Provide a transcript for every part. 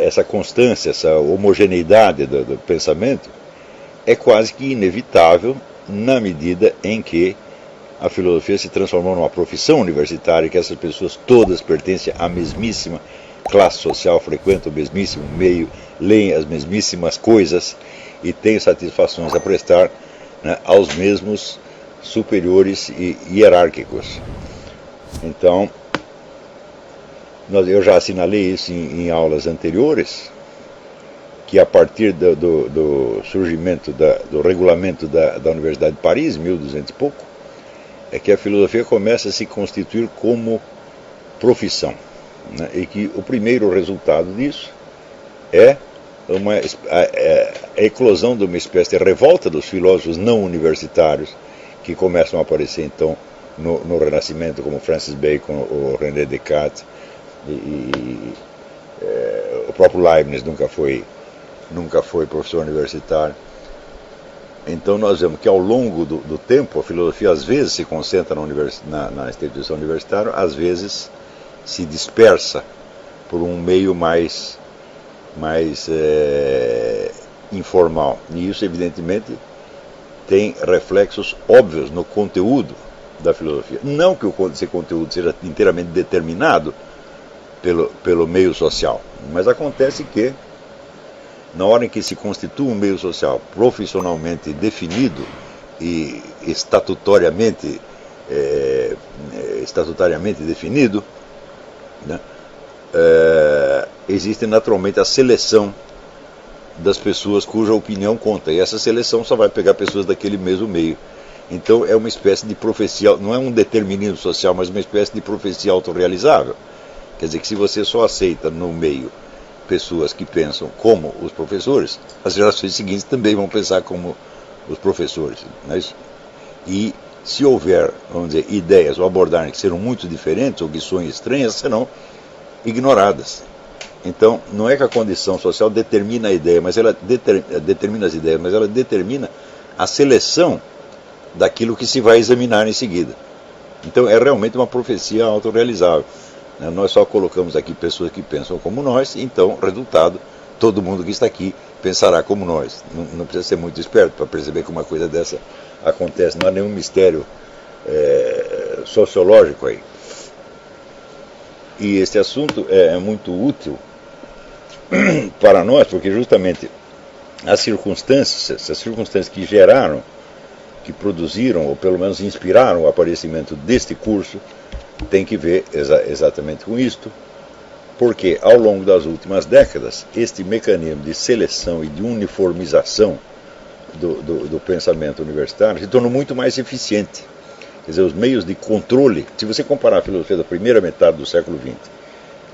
essa constância, essa homogeneidade do pensamento é quase que inevitável na medida em que a filosofia se transformou numa profissão universitária, que essas pessoas todas pertencem à mesmíssima classe social, frequentam o mesmíssimo meio, leem as mesmíssimas coisas e têm satisfações a prestar, né, aos mesmos superiores e hierárquicos. Então, eu já assinalei isso em aulas anteriores, que a partir do surgimento do regulamento da Universidade de Paris, 1200 e pouco, é que a filosofia começa a se constituir como profissão, né? E que o primeiro resultado disso é a eclosão de uma espécie de revolta dos filósofos não universitários, que começam a aparecer então no Renascimento, como Francis Bacon, o René Descartes, o próprio Leibniz nunca foi professor universitário. Então nós vemos que ao longo do tempo a filosofia às vezes se concentra na instituição universitária, às vezes se dispersa por um meio mais informal. E isso evidentemente tem reflexos óbvios no conteúdo da filosofia. Não que esse conteúdo seja inteiramente determinado pelo meio social, mas acontece que na hora em que se constitui um meio social profissionalmente definido e estatutariamente definido, né, existe naturalmente a seleção das pessoas cuja opinião conta, e essa seleção só vai pegar pessoas daquele mesmo meio. Então é uma espécie de profecia, não é um determinismo social, mas uma espécie de profecia autorrealizável. Quer dizer que se você só aceita no meio pessoas que pensam como os professores, as gerações seguintes também vão pensar como os professores, não é isso? E se houver, vamos dizer, ideias ou abordagens que serão muito diferentes ou que são estranhas, serão ignoradas. Então, não é que a condição social determina a ideia, mas ela determina as ideias, mas ela determina a seleção daquilo que se vai examinar em seguida. Então, é realmente uma profecia autorrealizável. Nós só colocamos aqui pessoas que pensam como nós, então, resultado, todo mundo que está aqui pensará como nós. Não precisa ser muito esperto para perceber que uma coisa dessa acontece, não há nenhum mistério sociológico aí. E este assunto é muito útil para nós, porque justamente as circunstâncias que geraram, que produziram, ou pelo menos inspiraram o aparecimento deste curso, tem que ver exatamente com isto, porque ao longo das últimas décadas, este mecanismo de seleção e de uniformização do pensamento universitário se tornou muito mais eficiente. Quer dizer, os meios de controle, se você comparar a filosofia da primeira metade do século XX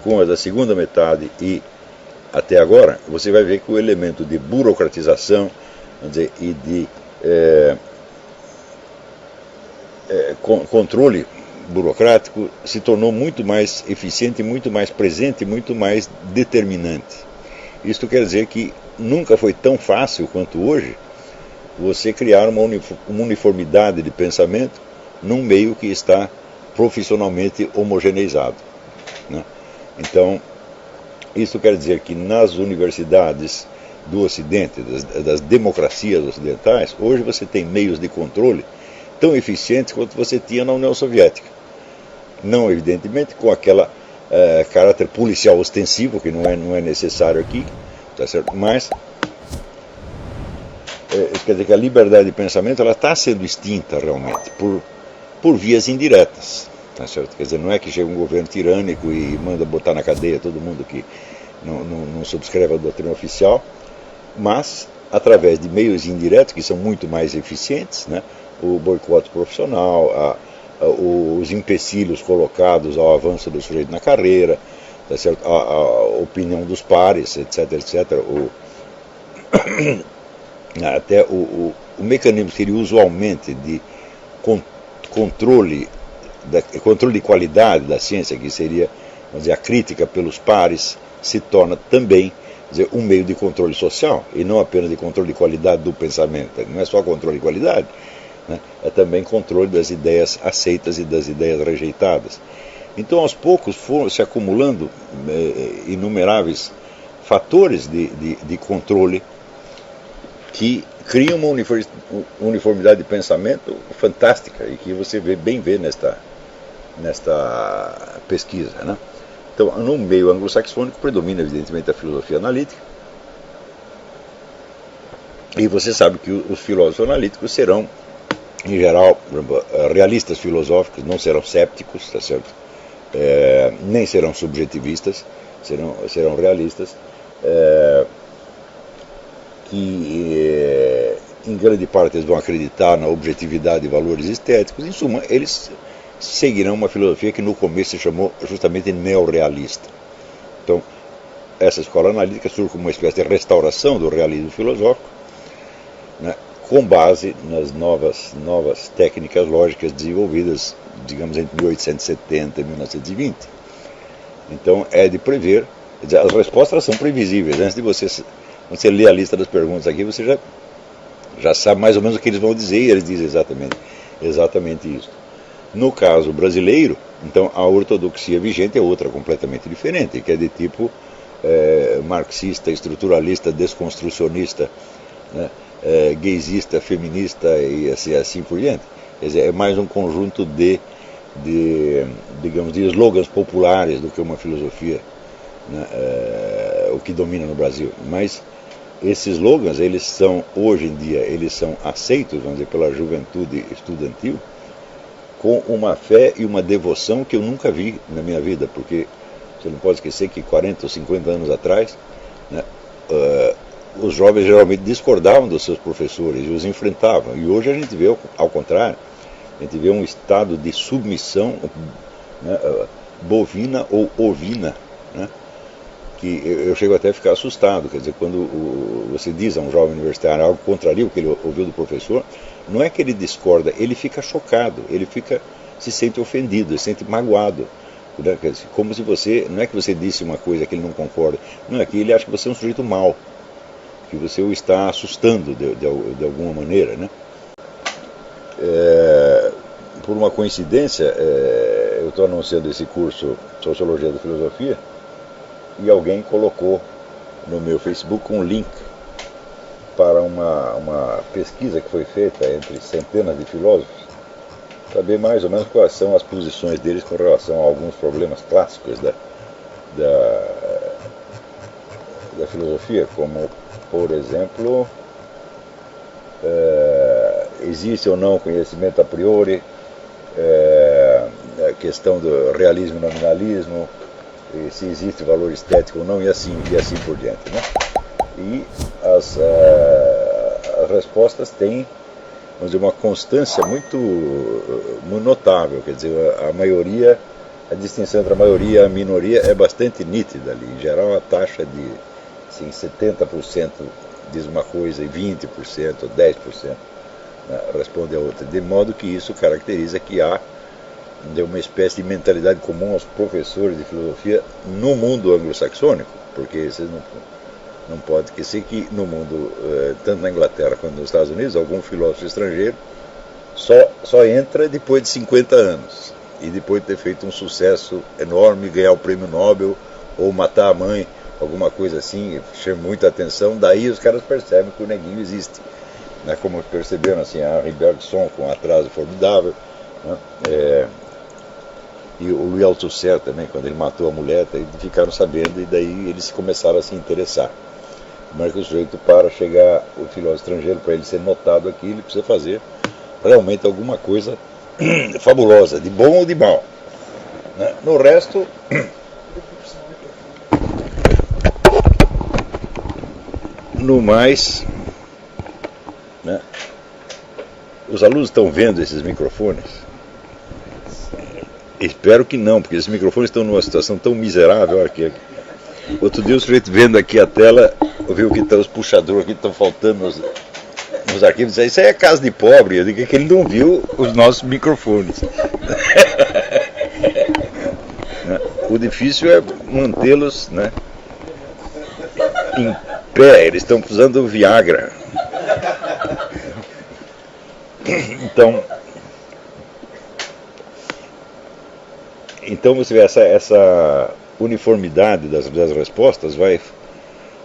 com a da segunda metade e até agora, você vai ver que o elemento de burocratização, vamos dizer, e de controle burocrático se tornou muito mais eficiente, muito mais presente, muito mais determinante. Isto quer dizer que nunca foi tão fácil quanto hoje você criar uma uniformidade de pensamento num meio que está profissionalmente homogeneizado, né? Então, isso quer dizer que nas universidades do Ocidente, das democracias ocidentais, hoje você tem meios de controle tão eficientes quanto você tinha na União Soviética. Não, evidentemente, com aquele caráter policial ostensivo, que não é necessário aqui, tá certo? Mas quer dizer que a liberdade de pensamento está sendo extinta realmente por vias indiretas, tá certo? Quer dizer, não é que chega um governo tirânico e manda botar na cadeia todo mundo que não subscreve a doutrina oficial, mas através de meios indiretos que são muito mais eficientes, né? O boicote profissional, os empecilhos colocados ao avanço do sujeito na carreira, tá certo? A opinião dos pares, etc, etc. Até o mecanismo que seria usualmente de controle de qualidade da ciência, que seria, vamos dizer, a crítica pelos pares, se torna também, dizer, um meio de controle social, e não apenas de controle de qualidade do pensamento. Não é só controle de qualidade, né? É também controle das ideias aceitas e das ideias rejeitadas. Então, aos poucos, foram se acumulando inumeráveis fatores de controle que criam uma uniformidade de pensamento fantástica e que você bem vê nesta pesquisa, né? Então, no meio anglo-saxônico predomina evidentemente a filosofia analítica, e você sabe que os filósofos analíticos serão, em geral, realistas filosóficos, não serão cépticos, tá certo? Nem serão subjetivistas, serão realistas, que em grande parte eles vão acreditar na objetividade de valores estéticos. Em suma, eles seguirão uma filosofia que no começo se chamou justamente neorrealista. Então, essa escola analítica surge como uma espécie de restauração do realismo filosófico, né, com base nas novas técnicas lógicas desenvolvidas, digamos, entre 1870 e 1920. Então, é de prever, as respostas são previsíveis. Antes de você ler a lista das perguntas aqui, você já sabe mais ou menos o que eles vão dizer, e eles dizem exatamente isso. No caso brasileiro, então, a ortodoxia vigente é outra completamente diferente, que é de tipo marxista, estruturalista, desconstrucionista, né, gaysista, feminista e assim por diante. Quer dizer, é mais um conjunto digamos, de slogans populares do que uma filosofia, né, o que domina no Brasil. Mas esses slogans, eles são, hoje em dia, eles são aceitos, vamos dizer, pela juventude estudantil, com uma fé e uma devoção que eu nunca vi na minha vida, porque você não pode esquecer que 40 ou 50 anos atrás, né, os jovens geralmente discordavam dos seus professores e os enfrentavam. E hoje a gente vê, ao contrário, a gente vê um estado de submissão, né, bovina ou ovina, né, que eu chego até a ficar assustado. Quer dizer, quando você diz a um jovem universitário algo contrário ao que ele ouviu do professor, não é que ele discorda, ele fica chocado, se sente ofendido, se sente magoado. Né? Quer dizer, como se não é que você disse uma coisa que ele não concorda, não, é que ele acha que você é um sujeito mau, que você o está assustando de alguma maneira, né? Por uma coincidência, eu estou anunciando esse curso Sociologia da Filosofia e alguém colocou no meu Facebook um link para uma pesquisa que foi feita entre centenas de filósofos, saber mais ou menos quais são as posições deles com relação a alguns problemas clássicos da filosofia, como, por exemplo, existe ou não conhecimento a priori, a questão do realismo e nominalismo, se existe valor estético ou não, e assim por diante, né? E as respostas têm, vamos dizer, uma constância muito notável. Quer dizer, a distinção entre a maioria e a minoria é bastante nítida ali. Em geral, a taxa de assim, 70% diz uma coisa e 20%, 10%, né, responde a outra. De modo que isso caracteriza que há uma espécie de mentalidade comum aos professores de filosofia no mundo anglo-saxônico, porque vocês não pode esquecer que no mundo, tanto na Inglaterra quanto nos Estados Unidos, algum filósofo estrangeiro só entra depois de 50 anos, e depois de ter feito um sucesso enorme, ganhar o prêmio Nobel, ou matar a mãe, alguma coisa assim, chama muita atenção, daí os caras percebem que o neguinho existe. Né, como perceberam assim, a Henri Bergson com um atraso formidável, né, e o Louis Althusser também, quando ele matou a mulher, ficaram sabendo, e daí eles começaram a se interessar. Mas que o sujeito, para chegar o filósofo estrangeiro, para ele ser notado aqui, ele precisa fazer realmente alguma coisa fabulosa, de bom ou de mal. Né? No resto, no mais, né? Os alunos estão vendo esses microfones? Espero que não, porque esses microfones estão numa situação tão miserável. Olha aqui. Outro dia o sujeito vendo aqui a tela, viu que os puxadores aqui estão faltando nos arquivos. Isso aí é casa de pobre. Eu digo que ele não viu os nossos microfones. O difícil é mantê-los, né, em pé. Eles estão precisando do Viagra. Então você vê, essa uniformidade das respostas vai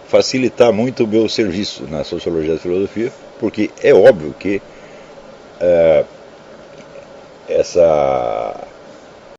facilitar muito o meu serviço na sociologia da filosofia, porque é óbvio que essa